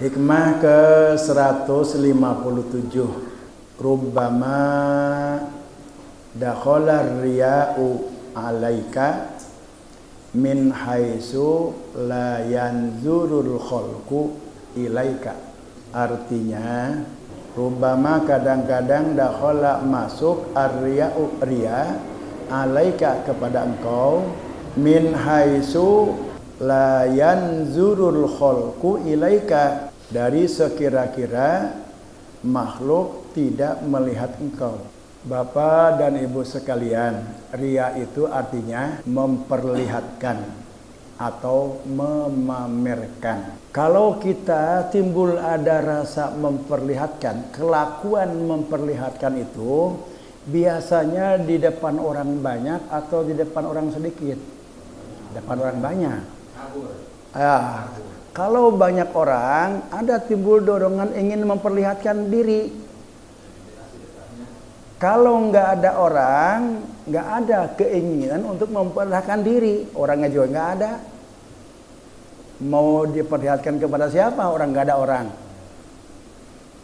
Hikmah ke-157. Rubbama dakhala riya'u 'alaika min haitsu la yanzurul khalqu ilaika. Artinya, rubbama kadang-kadang dakhala masuk ar-riya'u riya 'alaika kepada engkau min haitsu la yanzurul khalqu ilaika, dari sekira-kira makhluk tidak melihat engkau. Bapak dan Ibu sekalian, riya itu artinya memperlihatkan atau memamerkan. Kalau kita timbul ada rasa memperlihatkan, kelakuan memperlihatkan itu biasanya di depan orang banyak atau di depan orang sedikit? Depan orang banyak. Kalau banyak orang, ada timbul dorongan ingin memperlihatkan diri. Kalau nggak ada orang, nggak ada keinginan untuk memperlihatkan diri. Orangnya juga nggak ada. Mau diperlihatkan kepada siapa? Orang nggak ada orang.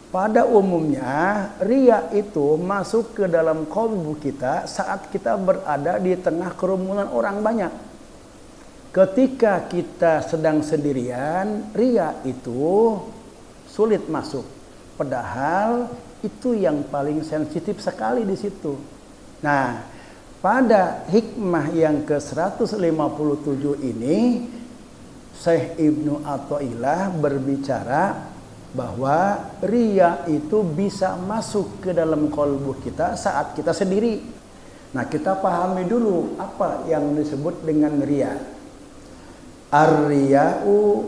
Pada umumnya, riya itu masuk ke dalam qalbu kita saat kita berada di tengah kerumunan orang banyak. Ketika kita sedang sendirian, riya itu sulit masuk. Padahal itu yang paling sensitif sekali di situ. Nah, pada hikmah yang ke-157 ini, Syekh Ibnu Athaillah berbicara bahwa riya itu bisa masuk ke dalam qalbu kita saat kita sendiri. Nah, kita pahami dulu apa yang disebut dengan riya. Ar-riya'u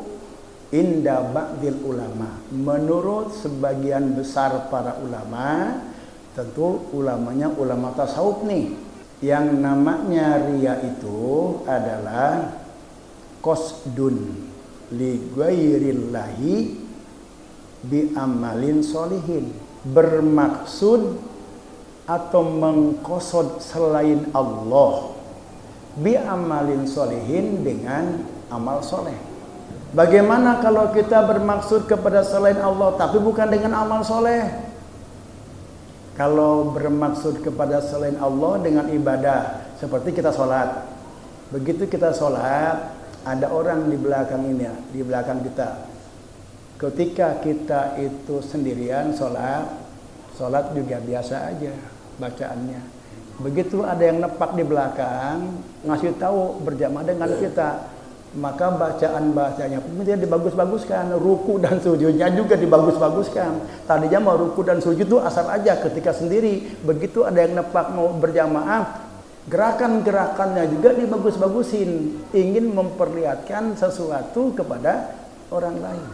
inda ba'dil ulama. Menurut sebagian besar para ulama, tentu ulamanya ulama tasawuf nih, yang namanya riya itu adalah qasdun li ghairillahi bi amalin solihin. Bermaksud atau mengqasad selain Allah bi amalin solihin dengan amal soleh. Bagaimana kalau kita bermaksud kepada selain Allah tapi bukan dengan amal soleh? Kalau bermaksud kepada selain Allah dengan ibadah, seperti kita sholat. Begitu kita sholat, ada orang di belakang ini, di belakang kita. Ketika kita itu sendirian sholat juga biasa aja bacaannya. Begitu ada yang nepak di belakang, ngasih tahu berjamaah dengan kita, maka bacaan-bacanya kemudian dibagus-baguskan, ruku dan sujudnya juga dibagus-baguskan. Tadinya mau ruku dan sujud itu asal aja ketika sendiri. Begitu ada yang nepak mau berjamaah, gerakan-gerakannya juga dibagus-bagusin, ingin memperlihatkan sesuatu kepada orang lain.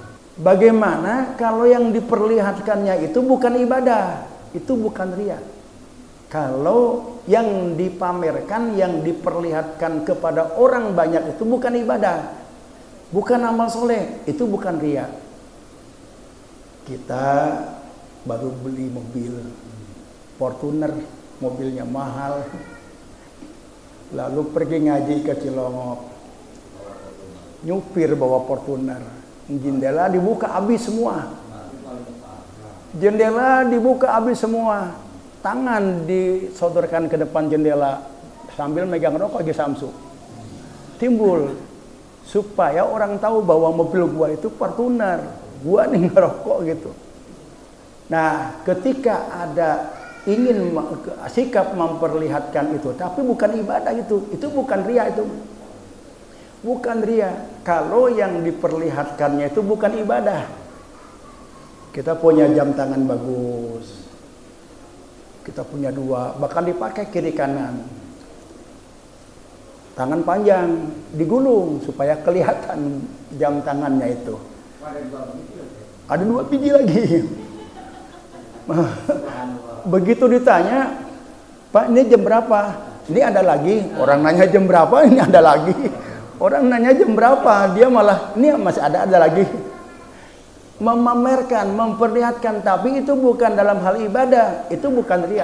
Bagaimana kalau yang diperlihatkannya itu bukan ibadah, itu bukan riya? Kalau yang dipamerkan, yang diperlihatkan kepada orang banyak itu bukan ibadah, bukan amal soleh, itu bukan riya. Kita baru beli mobil Fortuner, mobilnya mahal, lalu pergi ngaji ke Cilongok, nyupir bawa Fortuner, jendela dibuka habis semua, jendela dibuka habis semua. Tangan disodorkan ke depan jendela sambil megang rokok aja Samsu. Timbul supaya orang tahu bahwa mobil gua itu Fortuner, gua nih ngerokok gitu. Nah, ketika ada ingin sikap memperlihatkan itu, tapi bukan ibadah itu bukan riya itu. Bukan riya. Kalau yang diperlihatkannya itu bukan ibadah. Kita punya jam tangan bagus. Kita punya dua, bahkan dipakai kiri kanan. Tangan panjang, digulung supaya kelihatan jam tangannya itu. Ada dua biji lagi. Begitu ditanya, Pak ini jam berapa? Ini ada lagi. Orang nanya jam berapa, ini ada lagi. Orang nanya jam berapa, dia malah ini masih ada lagi. Memamerkan, memperlihatkan, tapi itu bukan dalam hal ibadah, itu bukan riya.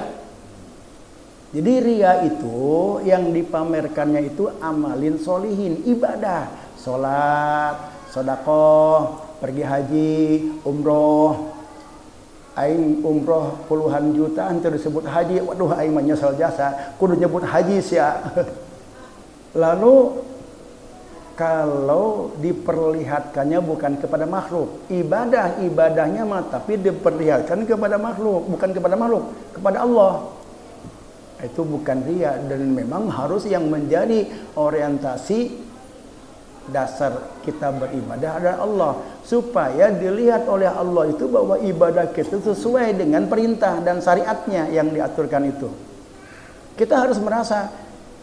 Jadi riya itu yang dipamerkannya itu amalin solihin, ibadah, sholat, sedekah, pergi haji, umroh. Aing umroh puluhan juta ante disebut haji. Waduh aing mah nyesel jasa, kudu nyebut haji sia. Lalu kalau diperlihatkannya bukan kepada makhluk, ibadahnya mah tapi diperlihatkan kepada makhluk, bukan kepada makhluk, kepada Allah. Itu bukan riya, dan memang harus yang menjadi orientasi dasar kita beribadah adalah Allah, supaya dilihat oleh Allah itu bahwa ibadah kita sesuai dengan perintah dan syariatnya yang diaturkan itu. Kita harus merasa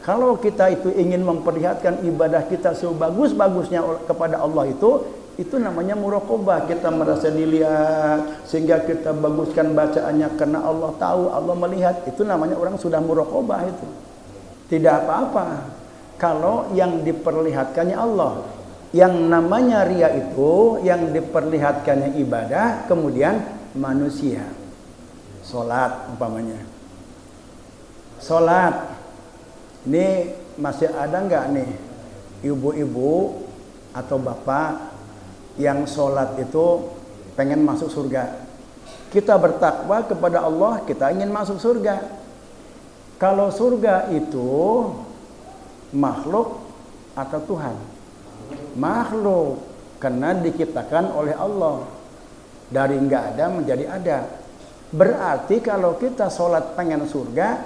kalau kita itu ingin memperlihatkan ibadah kita sebagus-bagusnya kepada Allah, itu namanya muraqabah. Kita merasa dilihat sehingga kita baguskan bacaannya karena Allah tahu, Allah melihat. Itu namanya orang sudah muraqabah itu. Tidak apa-apa kalau yang diperlihatkannya Allah. Yang namanya riya itu yang diperlihatkannya ibadah, kemudian manusia. Salat umpamanya. Salat ini masih ada nggak nih ibu-ibu atau bapak yang sholat itu pengen masuk surga? Kita bertakwa kepada Allah, kita ingin masuk surga. Kalau surga itu makhluk atau Tuhan? Makhluk, karena diciptakan oleh Allah. Dari nggak ada menjadi ada. Berarti kalau kita sholat pengen surga,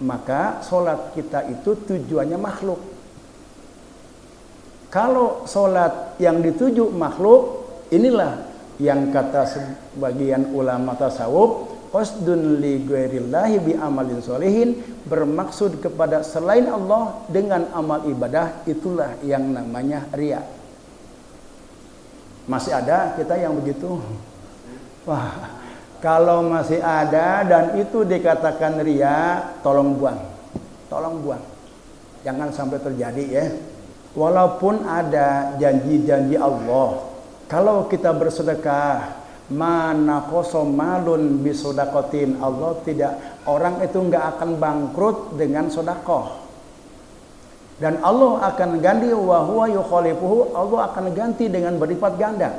maka sholat kita itu tujuannya makhluk. Kalau sholat yang dituju makhluk, inilah yang kata sebagian ulama tasawuf, qasdun li ghairillahi bi amalin sholihin, bermaksud kepada selain Allah dengan amal ibadah, itulah yang namanya riya. Masih ada kita yang begitu? Wah, kalau masih ada dan itu dikatakan riya, tolong buang. Tolong buang. Jangan sampai terjadi ya. Walaupun ada janji-janji Allah, kalau kita bersedekah, mana kosom malun bisodakotin, Allah tidak, orang itu nggak akan bangkrut dengan sodakoh. Dan Allah akan ganti, wa huwa yukhalifuhu, Allah akan ganti dengan berlipat ganda.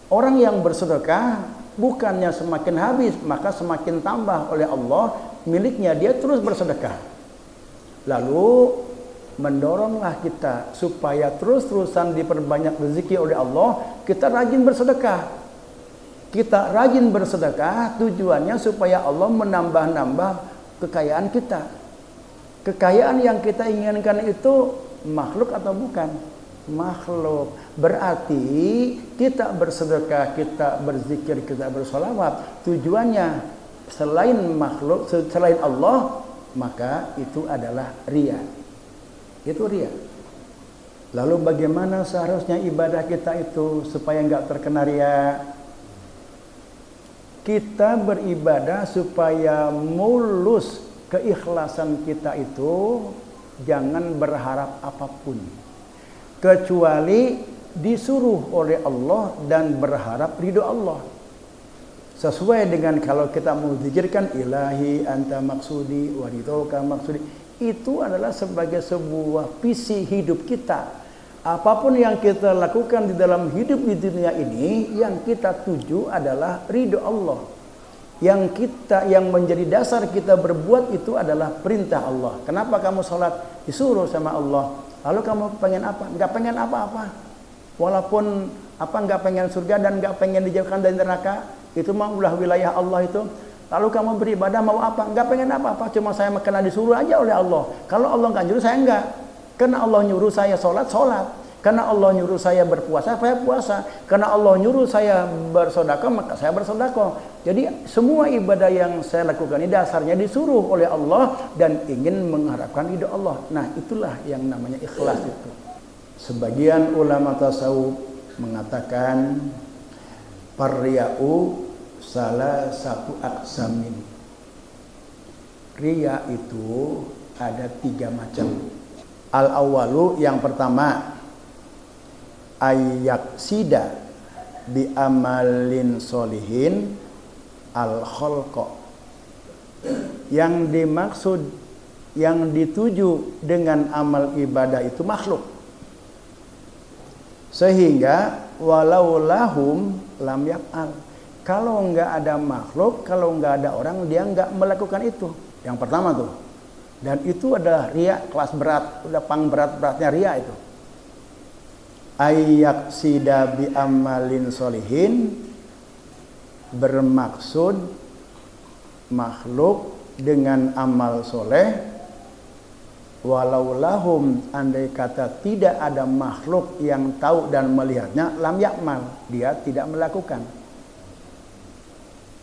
Orang yang bersedekah bukannya semakin habis, maka semakin tambah oleh Allah miliknya, dia terus bersedekah. Lalu mendoronglah kita supaya terus-terusan diperbanyak rezeki oleh Allah, kita rajin bersedekah. Kita rajin bersedekah tujuannya supaya Allah menambah-nambah kekayaan kita. Kekayaan yang kita inginkan itu makhluk atau bukan? Makhluk. Berarti kita bersedekah, kita berzikir, kita bersolawat, tujuannya selain makhluk, selain Allah, maka itu adalah riya. Itu riya. Lalu bagaimana seharusnya ibadah kita itu supaya enggak terkena riya? Kita beribadah supaya mulus, keikhlasan kita itu jangan berharap apapun, kecuali disuruh oleh Allah dan berharap ridho Allah. Sesuai dengan kalau kita mau zikirkan ilahi anta maksudi wa ridhoka maksudi, itu adalah sebagai sebuah visi hidup kita. Apapun yang kita lakukan di dalam hidup di dunia ini, yang kita tuju adalah ridho Allah. Yang menjadi dasar kita berbuat itu adalah perintah Allah. Kenapa kamu sholat? Disuruh sama Allah. Lalu kamu pengen apa? Enggak pengen apa-apa. Walaupun enggak pengen surga dan enggak pengen dijauhkan dari neraka, itu mah ulah wilayah Allah itu. Lalu kamu beribadah mau apa? Enggak pengen apa-apa, cuma saya kena disuruh aja oleh Allah. Kalau Allah enggak nyuruh, saya enggak. Karena Allah nyuruh saya sholat, karena Allah nyuruh saya berpuasa, saya puasa. Karena Allah nyuruh saya bersedekah, maka saya bersedekah. Jadi semua ibadah yang saya lakukan ini dasarnya disuruh oleh Allah dan ingin mengharapkan ridho Allah. Nah, itulah yang namanya ikhlas itu. Sebagian ulama tasawuf mengatakan parriya'u salah satu aksamin. Riya itu ada 3 macam. Al-awwalu, yang pertama, ayyaksida bi amalin solihin al-khalqa. Yang dimaksud, yang dituju dengan amal ibadah itu makhluk. Sehingga walau lahum lam yaf'al. Kalau enggak ada makhluk, kalau enggak ada orang, dia enggak melakukan itu. Yang pertama tuh. Dan itu adalah riya kelas berat, udah pang berat-beratnya riya itu. Ayyak sida bi amalin solihin, bermaksud makhluk dengan amal soleh, walau lahum, andai kata tidak ada makhluk yang tahu dan melihatnya, lam yakmal, dia tidak melakukan.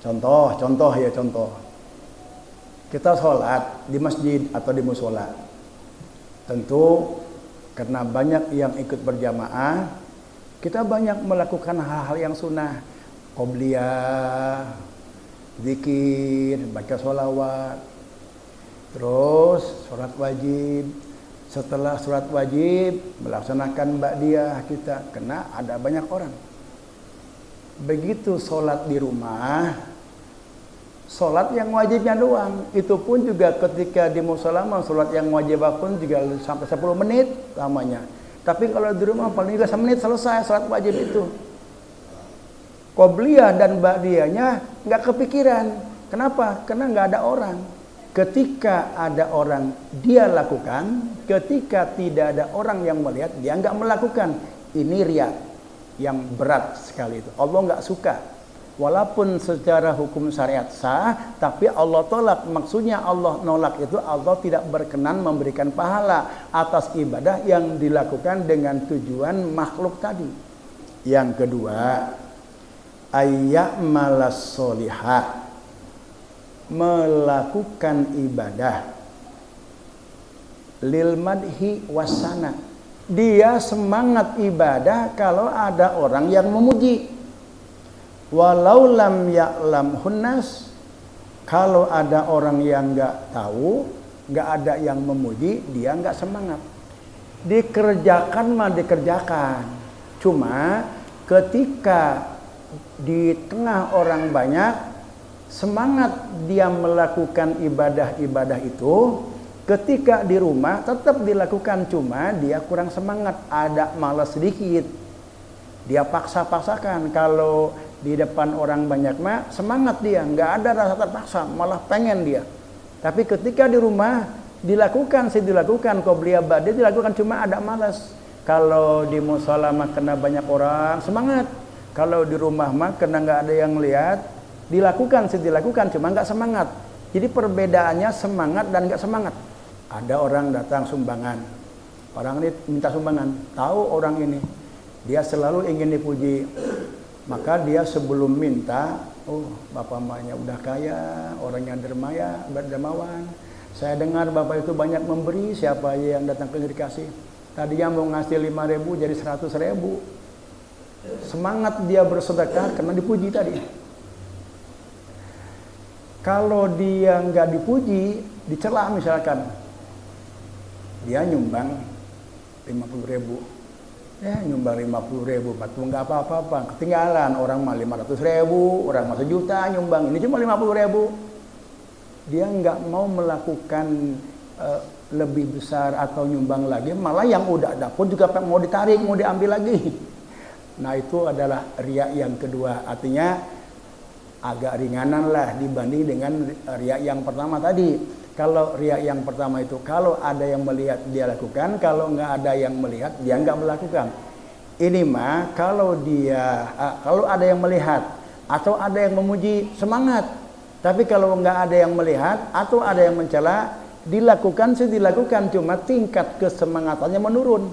Contoh. Kita sholat di masjid atau di musola. Tentu karena banyak yang ikut berjamaah, kita banyak melakukan hal-hal yang sunnah. Qobliyah, zikir, baca sholawat, terus sholat wajib. Setelah sholat wajib, melaksanakan ba'diyah kita, karena ada banyak orang. Begitu sholat di rumah, sholat yang wajibnya doang. Itu pun juga ketika di musola, sholat yang wajib pun juga sampai 10 menit lamanya. Tapi kalau di rumah paling juga 1 menit selesai sholat wajib itu. Qobliyah dan ba'diyahnya nggak kepikiran. Kenapa? Karena nggak ada orang. Ketika ada orang, dia lakukan. Ketika tidak ada orang yang melihat, dia nggak melakukan. Ini riya yang berat sekali itu. Allah nggak suka. Walaupun secara hukum syariat sah, tapi Allah tolak. Maksudnya Allah nolak itu Allah tidak berkenan memberikan pahala atas ibadah yang dilakukan dengan tujuan makhluk tadi. Yang kedua, ayya'malas solihah, melakukan ibadah lil madhi wasana. Dia semangat ibadah kalau ada orang yang memuji. Walau lam ya'lam hunnas, kalau ada orang yang nggak tahu, nggak ada yang memuji, dia nggak semangat. Dikerjakan mah dikerjakan, cuma ketika di tengah orang banyak, semangat dia melakukan ibadah-ibadah itu. Ketika di rumah tetap dilakukan, cuma dia kurang semangat, ada malas sedikit. Dia paksa-paksakan. Kalau di depan orang banyak mah semangat dia, nggak ada rasa terpaksa, malah pengen dia. Tapi ketika di rumah dilakukan, qobliyah ba'diyah dilakukan, cuma ada malas. Kalau di mushola mah kena banyak orang, semangat. Kalau di rumah mah kena nggak ada yang lihat, dilakukan, cuma nggak semangat. Jadi perbedaannya semangat dan nggak semangat. Ada orang datang sumbangan, orang ini minta sumbangan, tahu orang ini, dia selalu ingin dipuji. Maka dia sebelum minta, oh bapak mamanya udah kaya, orangnya dermawan. Saya dengar bapak itu banyak memberi, siapa yang datang ke dikasih. Tadinya mau ngasih 5.000 jadi 100.000. Semangat dia bersedekah karena dipuji tadi. Kalau dia nggak dipuji, dicela misalkan, dia nyumbang 50.000. Ya nyumbang 50.000, nggak apa-apa, ketinggalan. Orang mah 500.000, orang mah 1 juta nyumbang, ini cuma 50.000. Dia nggak mau melakukan lebih besar atau nyumbang lagi, malah yang udah dapur juga mau ditarik, mau diambil lagi. Nah itu adalah riya yang kedua, artinya agak ringanan lah dibanding dengan riya yang pertama tadi. Kalau riya yang pertama itu, kalau ada yang melihat dia lakukan, kalau nggak ada yang melihat dia nggak melakukan. Ini mah kalau ada yang melihat atau ada yang memuji, semangat. Tapi kalau nggak ada yang melihat atau ada yang mencela, dilakukan, cuma tingkat kesemangatannya menurun.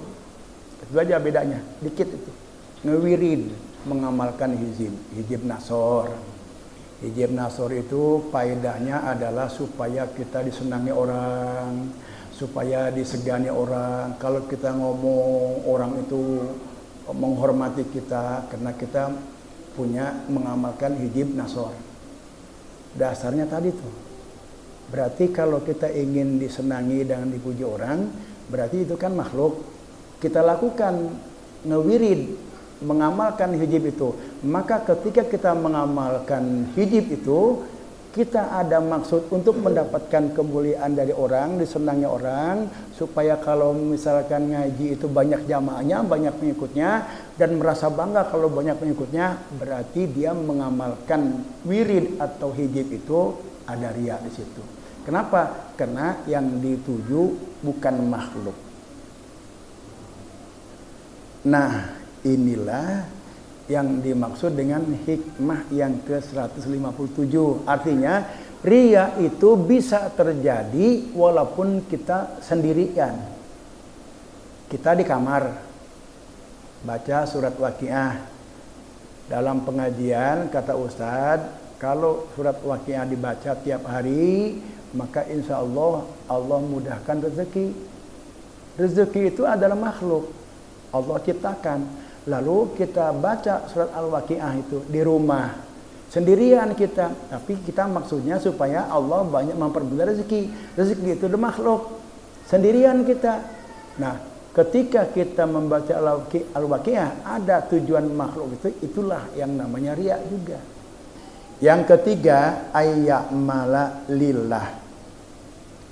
Itu aja bedanya, dikit itu. Ngewirid, mengamalkan hizib nasor. Hizib nasor itu faedahnya adalah supaya kita disenangi orang, supaya disegani orang. Kalau kita ngomong, orang itu menghormati kita karena kita punya mengamalkan hizib nasor. Dasarnya tadi tuh. Berarti kalau kita ingin disenangi dan dipuji orang, berarti itu kan makhluk. Kita lakukan ngewirid, mengamalkan hijab itu. Maka ketika kita mengamalkan hijab itu, kita ada maksud untuk mendapatkan kemuliaan dari orang, disenangi orang, supaya kalau misalkan ngaji itu banyak jamaahnya, banyak pengikutnya, dan merasa bangga kalau banyak pengikutnya, berarti dia mengamalkan wirid atau hijab itu ada riya di situ. Kenapa? Karena yang dituju bukan makhluk. Nah, inilah yang dimaksud dengan hikmah yang ke-157. Artinya riya itu bisa terjadi walaupun kita sendirian. Kita di kamar baca surat Waqiah. Dalam pengajian kata Ustadz, kalau surat Waqiah dibaca tiap hari, maka insya Allah Allah mudahkan rezeki. Rezeki itu adalah makhluk, Allah ciptakan. Lalu kita baca surat Al-Waqiah itu di rumah sendirian kita, tapi kita maksudnya supaya Allah banyak mempermudah rezeki. Rezeki itu makhluk, sendirian kita. Nah, ketika kita membaca Al-Waqiah ada tujuan makhluk itu, itulah yang namanya riya juga. Yang ketiga, ayya'mala lillah.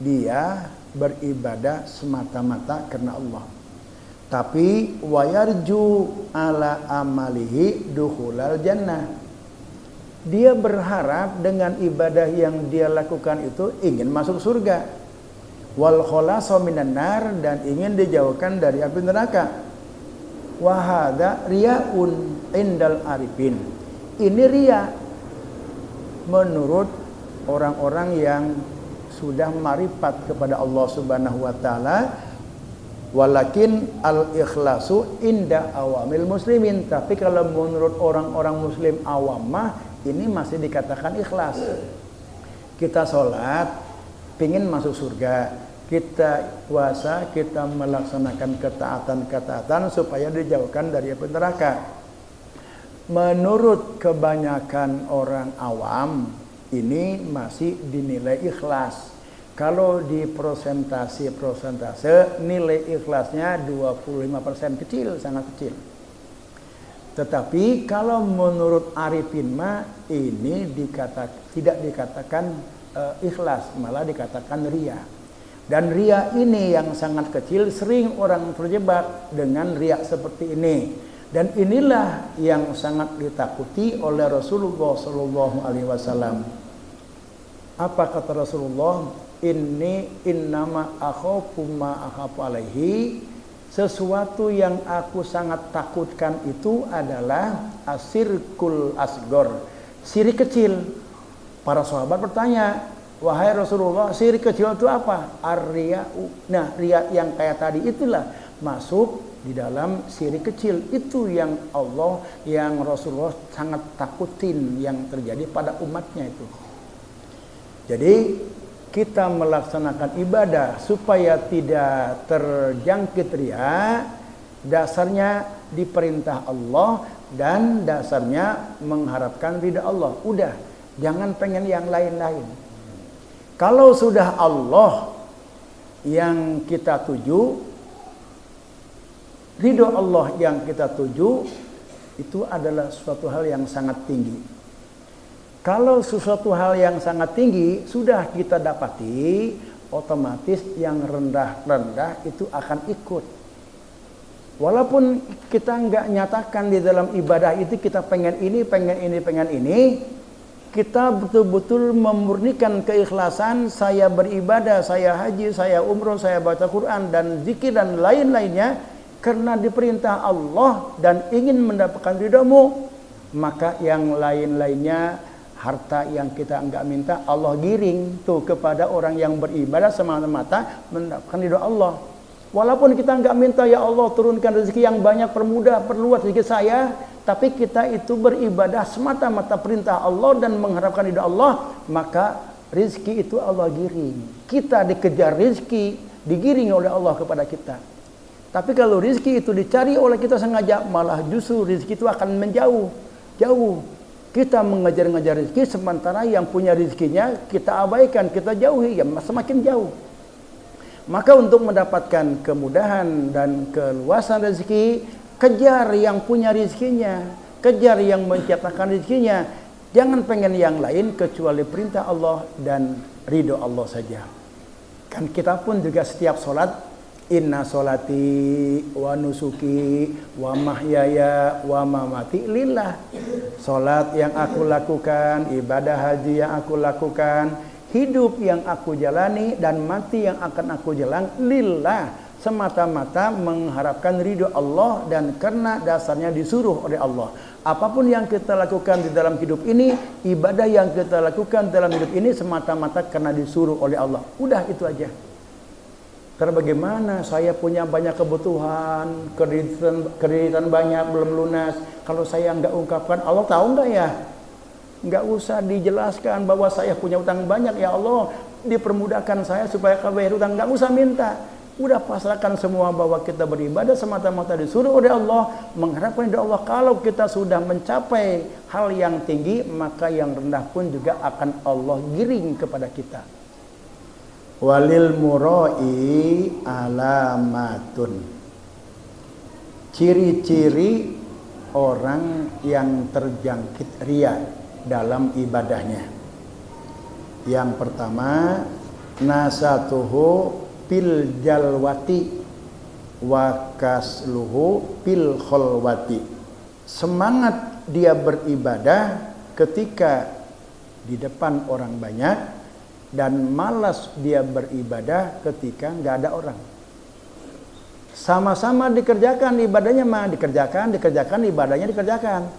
Dia beribadah semata-mata karena Allah. Tapi wayarju ala amalihi dukhulal jannah. Dia berharap dengan ibadah yang dia lakukan itu ingin masuk surga. Wal khalaso minan nar, dan ingin dijauhkan dari api neraka. Wa hadza riyaun indal arifin. Ini riya menurut orang-orang yang sudah marifat kepada Allah Subhanahu wa taala. Walakin al-ikhlasu inda awamil muslimin. Tapi kalau menurut orang-orang muslim awamah, ini masih dikatakan ikhlas. Kita sholat, pingin masuk surga. Kita puasa, kita melaksanakan ketaatan-ketaatan supaya dijauhkan dari api neraka. Menurut kebanyakan orang awam, ini masih dinilai ikhlas. Kalau di persentase nilai ikhlasnya 25%, kecil, sangat kecil. Tetapi kalau menurut arifin mah ini tidak dikatakan ikhlas, malah dikatakan riya. Dan riya ini yang sangat kecil, sering orang terjebak dengan riya seperti ini. Dan inilah yang sangat ditakuti oleh Rasulullah SAW. Apa kata Rasulullah? Innama akhafu ma akhafu alaihi. Sesuatu yang aku sangat takutkan itu adalah asirkul asgor, syirik kecil. Para sahabat bertanya, wahai Rasulullah, syirik kecil itu apa? Ar-riya'u. Nah, riya yang kayak tadi itulah masuk di dalam syirik kecil. Itu yang Allah, yang Rasulullah sangat takutin yang terjadi pada umatnya itu. Jadi kita melaksanakan ibadah supaya tidak terjangkit riya, dasarnya diperintah Allah dan dasarnya mengharapkan ridha Allah. Udah, jangan pengen yang lain-lain. Kalau sudah Allah yang kita tuju, ridha Allah yang kita tuju, itu adalah suatu hal yang sangat tinggi. Kalau sesuatu hal yang sangat tinggi sudah kita dapati, otomatis yang rendah-rendah itu akan ikut. Walaupun kita nggak nyatakan di dalam ibadah itu kita pengen ini, kita betul-betul memurnikan keikhlasan, saya beribadah, saya haji, saya umroh, saya baca Quran dan zikir dan lain-lainnya karena diperintah Allah dan ingin mendapatkan ridhamu, maka yang lain-lainnya, harta yang kita enggak minta, Allah giring tuh kepada orang yang beribadah semata-mata mendapatkan ridha Allah. Walaupun kita enggak minta, ya Allah turunkan rezeki yang banyak, permudah, perluas rezeki saya, tapi kita itu beribadah semata-mata perintah Allah dan mengharapkan ridha Allah, maka rezeki itu Allah giring. Kita dikejar rezeki, digiring oleh Allah kepada kita. Tapi kalau rezeki itu dicari oleh kita sengaja, malah justru rezeki itu akan menjauh, jauh. Kita mengejar-ngejar rezeki, sementara yang punya rezekinya kita abaikan, kita jauhi, ya semakin jauh. Maka untuk mendapatkan kemudahan dan keluasan rezeki, kejar yang punya rezekinya, kejar yang menciptakan rezekinya. Jangan pengen yang lain kecuali perintah Allah dan ridho Allah saja. Kan kita pun juga setiap sholat, inna sholati wa nusuki wa mahyaya wa mamati lillah. Sholat yang aku lakukan, ibadah haji yang aku lakukan, hidup yang aku jalani dan mati yang akan aku jalan lillah, semata-mata mengharapkan ridho Allah dan karena dasarnya disuruh oleh Allah. Apapun yang kita lakukan di dalam hidup ini, ibadah yang kita lakukan dalam hidup ini semata-mata karena disuruh oleh Allah. Udah itu aja. Karena bagaimana saya punya banyak kebutuhan, kreditan banyak belum lunas. Kalau saya nggak ungkapkan, Allah tahu nggak ya? Nggak usah dijelaskan bahwa saya punya utang banyak, ya Allah dipermudahkan saya supaya bayar utang, nggak usah minta. Udah pasrahkan semua bahwa kita beribadah semata-mata disuruh oleh Allah, mengharapkan dari Allah. Kalau kita sudah mencapai hal yang tinggi, maka yang rendah pun juga akan Allah giring kepada kita. Walil murai alamatun. Ciri-ciri orang yang terjangkit riya dalam ibadahnya. Yang pertama, nasatuhu pil jalwati wa kasluhu pil kholwati. Semangat dia beribadah ketika di depan orang banyak dan malas dia beribadah ketika nggak ada orang. Sama-sama dikerjakan ibadahnya mah dikerjakan ibadahnya dikerjakan.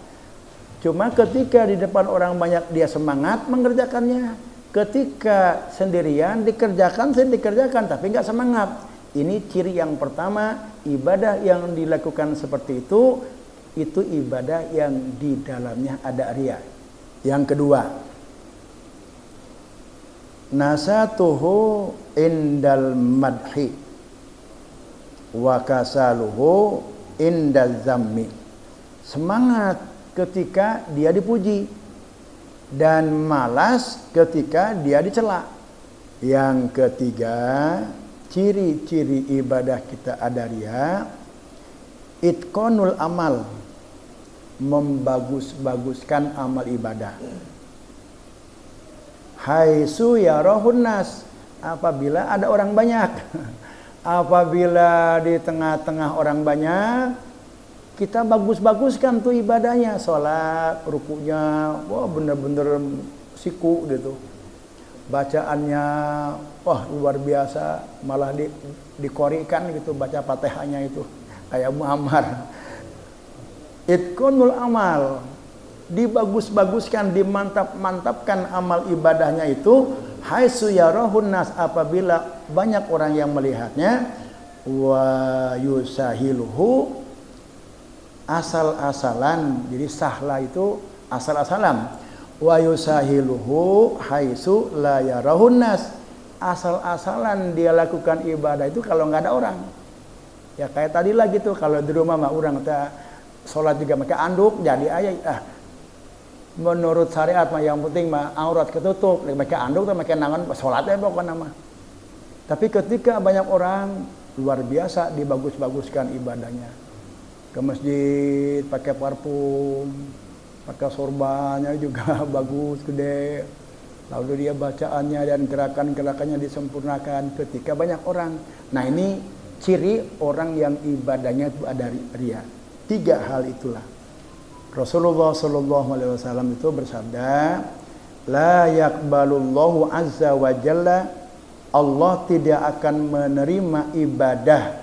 Cuma ketika di depan orang banyak dia semangat mengerjakannya. Ketika sendirian dikerjakan tapi nggak semangat. Ini ciri yang pertama, ibadah yang dilakukan seperti itu ibadah yang di dalamnya ada riya. Yang kedua, nasatuhu indal madhi wa kasaluhu indal zammi. Semangat ketika dia dipuji dan malas ketika dia dicela. Yang ketiga, ciri-ciri ibadah kita ada riya, itqanul amal, membagus-baguskan amal ibadah. Haitsu yarahun nas, apabila ada orang banyak. Apabila di tengah-tengah orang banyak, kita bagus-baguskan tuh ibadahnya, sholat, rukunya, wah bener-bener siku gitu. Bacaannya, wah luar biasa, malah dikorikan gitu baca Fatihahnya itu, kayak Muhammad. Itqanul amal, dibagus-baguskan, dimantap-mantapkan amal ibadahnya itu, haitsu yarahun nas, apabila banyak orang yang melihatnya, wa yusahiluhu, asal-asalan. Jadi sahla itu asal-asalan. Wa yusahiluhu haitsu la yarahun nas, asal-asalan dia lakukan ibadah itu kalau nggak ada orang. Ya kayak tadi lah gitu, kalau di rumah mah orang kita sholat juga pakai anduk, jadi aja menurut syariat mah yang penting mah aurat ketutup, pakai anduk atau pakai nangan sholatnya pokoknya mah. Tapi ketika banyak orang, luar biasa dibagus-baguskan ibadahnya. Ke masjid pakai parfum, pakai sorbannya juga bagus gede, lalu dia bacaannya dan gerakan-gerakannya disempurnakan ketika banyak orang. Nah ini ciri orang yang ibadahnya itu ada riya. 3 hal itulah. Rasulullah SAW itu bersabda, la yaqbalullahu azza wa jalla, Allah tidak akan menerima ibadah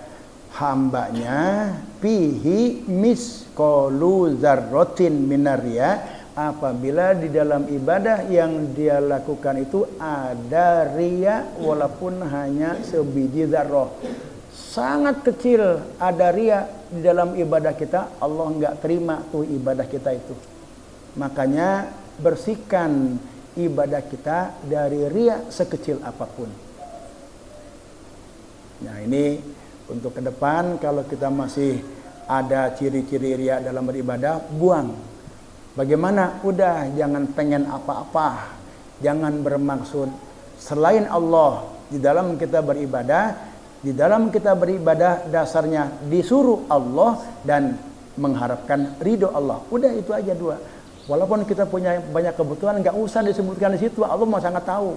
hambanya fihi misqalu dzarratin minar riya, apabila di dalam ibadah yang dia lakukan itu ada riya walaupun hanya sebiji dzarrah. Sangat kecil ada riya di dalam ibadah kita, Allah enggak terima tuh ibadah kita itu. Makanya bersihkan ibadah kita dari riya sekecil apapun. Nah ini untuk ke depan, kalau kita masih ada ciri-ciri riya dalam beribadah, buang. Bagaimana? Udah, jangan pengen apa-apa, jangan bermaksud selain Allah di dalam kita beribadah. Di dalam kita beribadah dasarnya disuruh Allah dan mengharapkan ridho Allah. Udah itu aja 2. Walaupun kita punya banyak kebutuhan, nggak usah disebutkan di situ. Allah mau sangat tahu.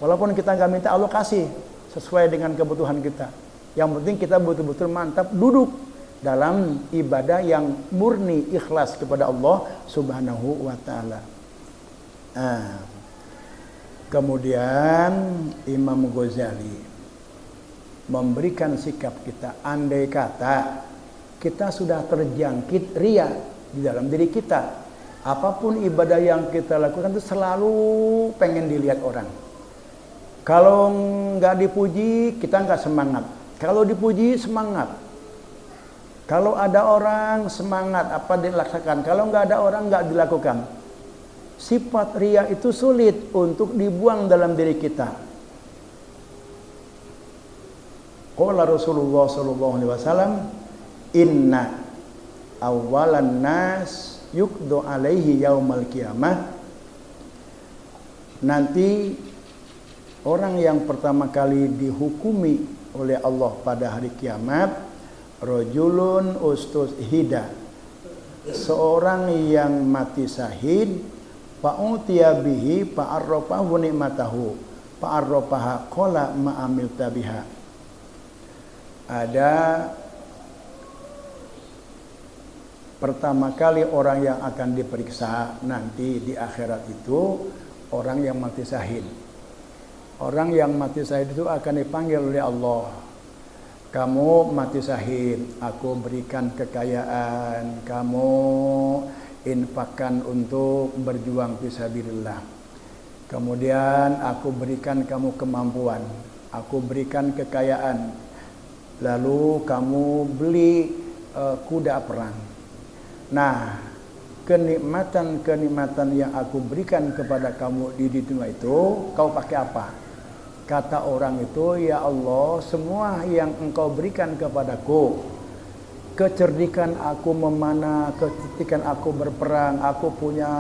Walaupun kita nggak minta, Allah kasih sesuai dengan kebutuhan kita. Yang penting kita betul-betul mantap duduk dalam ibadah yang murni ikhlas kepada Allah Subhanahu wa taala. Kemudian Imam Ghazali memberikan sikap kita, andai kata kita sudah terjangkit riya di dalam diri kita, apapun ibadah yang kita lakukan itu selalu pengen dilihat orang. Kalau nggak dipuji, kita nggak semangat. Kalau dipuji, semangat. Kalau ada orang, semangat apa dilaksanakan. Kalau nggak ada orang, nggak dilakukan. Sifat riya itu sulit untuk dibuang dalam diri kita. Qala Rasulullah sallallahu alaihi wasallam, inna awalan nas yukdu alaihi yaumal qiyamah. Nanti orang yang pertama kali dihukumi oleh Allah pada hari kiamat, rajulun ustushida, seorang yang mati syahid, fa'utiya bihi fa'arrafahu nikmatahu fa'arrafaha qala ma'amilta biha. Ada pertama kali orang yang akan diperiksa nanti di akhirat itu orang yang mati syahid. Orang yang mati syahid itu akan dipanggil oleh Allah. Kamu mati syahid, aku berikan kekayaan, kamu infakkan untuk berjuang fisabilillah. Kemudian aku berikan kamu kemampuan, aku berikan kekayaan. Lalu kamu beli kuda perang. Nah, kenikmatan-kenikmatan yang aku berikan kepada kamu di dunia itu, kau pakai apa? Kata orang itu, ya Allah, semua yang engkau berikan kepadaku, kecerdikan aku memanah, kecerdikan aku berperang, aku punya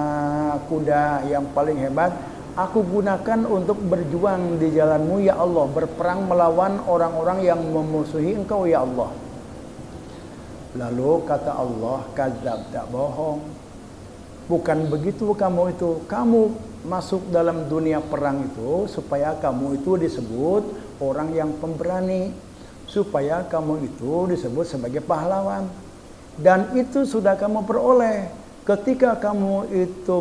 kuda yang paling hebat, aku gunakan untuk berjuang di jalanmu ya Allah, berperang melawan orang-orang yang memusuhi engkau ya Allah. Lalu kata Allah, kadzab, tak bohong. Bukan begitu kamu itu. Kamu masuk dalam dunia perang itu supaya kamu itu disebut orang yang pemberani, supaya kamu itu disebut sebagai pahlawan. Dan itu sudah kamu peroleh ketika kamu itu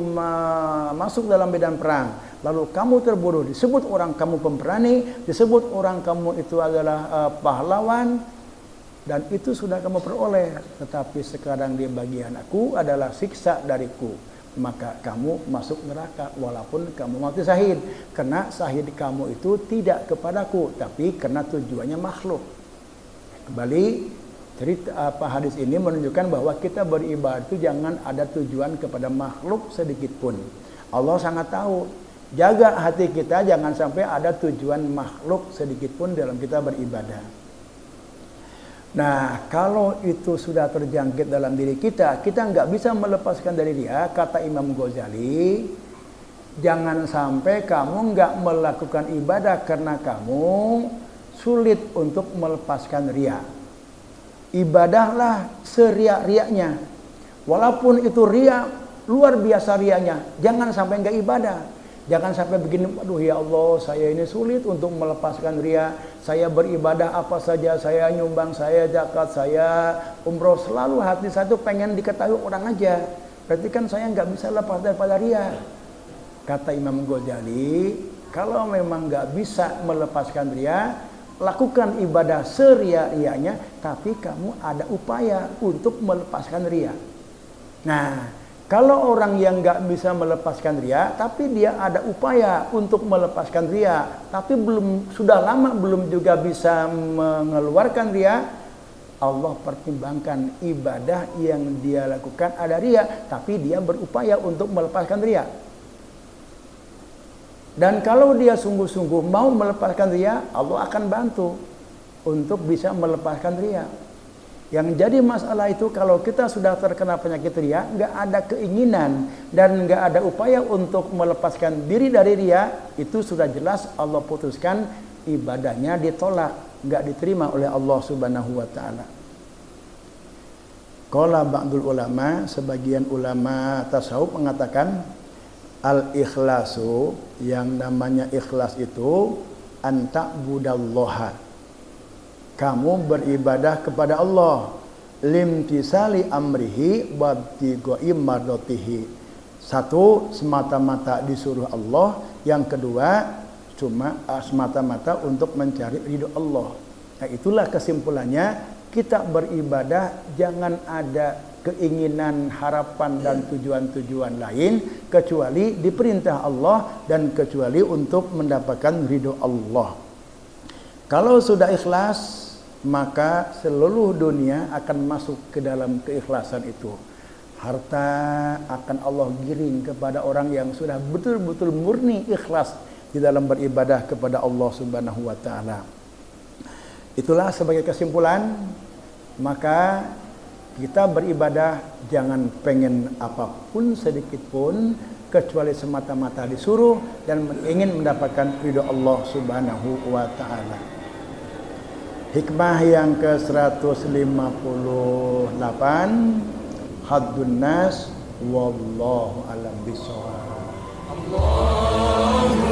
masuk dalam medan perang. Lalu kamu terbunuh, disebut orang kamu pemberani, disebut orang kamu itu adalah pahlawan. Dan itu sudah kamu peroleh. Tetapi sekarang di bagian aku adalah siksa dariku. Maka kamu masuk neraka walaupun kamu mati syahid. Karena syahid kamu itu tidak kepadaku, tapi karena tujuannya makhluk. Kembali cerita hadis ini menunjukkan bahwa kita beribadah itu jangan ada tujuan kepada makhluk sedikit pun. Allah sangat tahu. Jaga hati kita jangan sampai ada tujuan makhluk sedikit pun dalam kita beribadah. Nah, kalau itu sudah terjangkit dalam diri kita, kita nggak bisa melepaskan dari dia. Kata Imam Ghazali, jangan sampai kamu nggak melakukan ibadah karena kamu sulit untuk melepaskan ria. Ibadahlah seria-riaknya. Walaupun itu ria, luar biasa riaknya, jangan sampai nggak ibadah. Jangan sampai begini, aduh ya Allah, saya ini sulit untuk melepaskan ria. Saya beribadah apa saja, saya nyumbang, saya zakat, saya umroh. Selalu hati saya itu pengen diketahui orang aja. Berarti kan saya nggak bisa lepas daripada ria. Kata Imam Ghazali, kalau memang nggak bisa melepaskan ria, lakukan ibadah seria-rianya, tapi kamu ada upaya untuk melepaskan ria. Nah, kalau orang yang nggak bisa melepaskan ria, tapi dia ada upaya untuk melepaskan ria, tapi sudah lama belum juga bisa mengeluarkan ria, Allah pertimbangkan ibadah yang dia lakukan ada ria, tapi dia berupaya untuk melepaskan ria. Dan kalau dia sungguh-sungguh mau melepaskan ria, Allah akan bantu untuk bisa melepaskan ria. Yang jadi masalah itu kalau kita sudah terkena penyakit ria, nggak ada keinginan dan nggak ada upaya untuk melepaskan diri dari ria, itu sudah jelas Allah putuskan ibadahnya ditolak, nggak diterima oleh Allah Subhanahu wa taala. Qala ba'dul ulama, sebagian ulama tasawuf mengatakan al-ikhlasu, yang namanya ikhlas itu anta'budallaha, kamu beribadah kepada Allah, limtisali amrihi wabtigoi mardatihi. Satu, semata-mata disuruh Allah. Yang kedua, cuma semata-mata untuk mencari ridho Allah. Nah, itulah kesimpulannya, kita beribadah jangan ada keinginan, harapan dan tujuan-tujuan lain kecuali diperintah Allah dan kecuali untuk mendapatkan ridho Allah. Kalau sudah ikhlas, maka seluruh dunia akan masuk ke dalam keikhlasan itu. Harta akan Allah giring kepada orang yang sudah betul-betul murni ikhlas di dalam beribadah kepada Allah Subhanahu wa taala. Itulah sebagai kesimpulan, maka kita beribadah jangan pengen apapun sedikit pun kecuali semata-mata disuruh dan ingin mendapatkan ridho Allah Subhanahu wa taala. Hikmah yang ke-158, haddun nas wallahu alam bishawab. Allahumma